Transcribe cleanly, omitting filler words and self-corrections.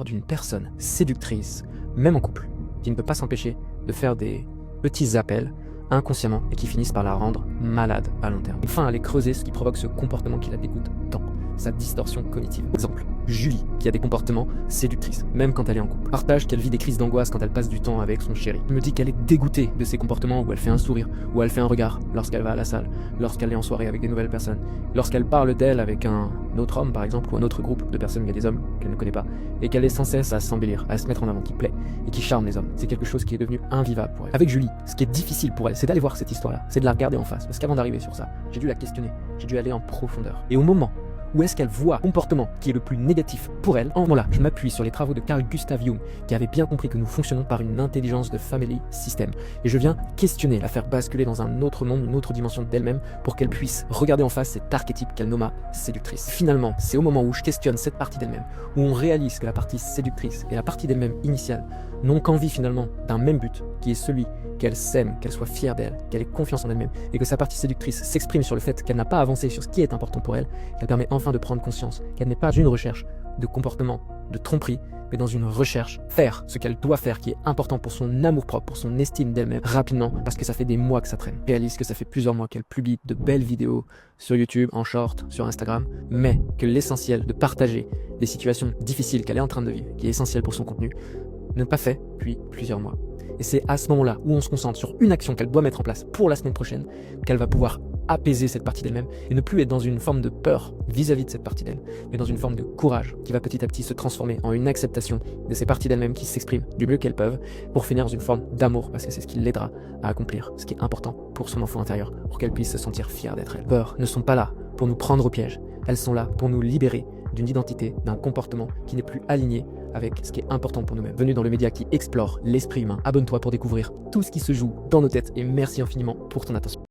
d'une personne séductrice, même en couple, qui ne peut pas s'empêcher de faire des petits appels inconsciemment et qui finissent par la rendre malade à long terme. Enfin, aller creuser ce qui provoque ce comportement qui la dégoûte tant, sa distorsion cognitive. Exemple, Julie, qui a des comportements séductrices, même quand elle est en couple. Partage qu'elle vit des crises d'angoisse quand elle passe du temps avec son chéri. Elle me dit qu'elle est dégoûtée de ces comportements où elle fait un sourire, où elle fait un regard lorsqu'elle va à la salle, lorsqu'elle est en soirée avec des nouvelles personnes, lorsqu'elle parle d'elle avec un autre homme par exemple, ou un autre groupe de personnes, il y a des hommes qu'elle ne connaît pas, et qu'elle est sans cesse à s'embellir, à se mettre en avant, qui plaît, et qui charme les hommes. C'est quelque chose qui est devenu invivable pour elle. Avec Julie, ce qui est difficile pour elle, c'est d'aller voir cette histoire-là, c'est de la regarder en face, parce qu'avant d'arriver sur ça, j'ai dû la questionner, j'ai dû aller en profondeur. Et au moment où est-ce qu'elle voit un comportement qui est le plus négatif pour elle, en moment là, je m'appuie sur les travaux de Carl Gustav Jung, qui avait bien compris que nous fonctionnons par une intelligence de family system. Et je viens questionner, la faire basculer dans un autre monde, une autre dimension d'elle-même, pour qu'elle puisse regarder en face cet archétype qu'elle nomma séductrice. Finalement, c'est au moment où je questionne cette partie d'elle-même, où on réalise que la partie séductrice et la partie d'elle-même initiale n'ont qu'envie finalement d'un même but, qui est celui qu'elle s'aime, qu'elle soit fière d'elle, qu'elle ait confiance en elle-même, et que sa partie séductrice s'exprime sur le fait qu'elle n'a pas avancé sur ce qui est important pour elle, qu'elle permet enfin de prendre conscience qu'elle n'est pas une recherche de comportement, de tromperie, mais dans une recherche faire ce qu'elle doit faire, qui est important pour son amour-propre, pour son estime d'elle-même, rapidement, parce que ça fait des mois que ça traîne. Réalise que ça fait plusieurs mois qu'elle publie de belles vidéos sur YouTube, en short, sur Instagram, mais que l'essentiel de partager des situations difficiles qu'elle est en train de vivre, qui est essentiel pour son contenu, n'est pas fait depuis plusieurs mois. Et c'est à ce moment-là où on se concentre sur une action qu'elle doit mettre en place pour la semaine prochaine, qu'elle va pouvoir apaiser cette partie d'elle-même et ne plus être dans une forme de peur vis-à-vis de cette partie d'elle, mais dans une forme de courage qui va petit à petit se transformer en une acceptation de ces parties d'elle-même qui s'expriment du mieux qu'elles peuvent pour finir dans une forme d'amour, parce que c'est ce qui l'aidera à accomplir ce qui est important pour son enfant intérieur, pour qu'elle puisse se sentir fière d'être elle. Les peurs ne sont pas là pour nous prendre au piège, elles sont là pour nous libérer d'une identité, d'un comportement qui n'est plus aligné avec ce qui est important pour nous-mêmes. Bienvenue dans le média qui explore l'esprit humain. Abonne-toi pour découvrir tout ce qui se joue dans nos têtes et merci infiniment pour ton attention.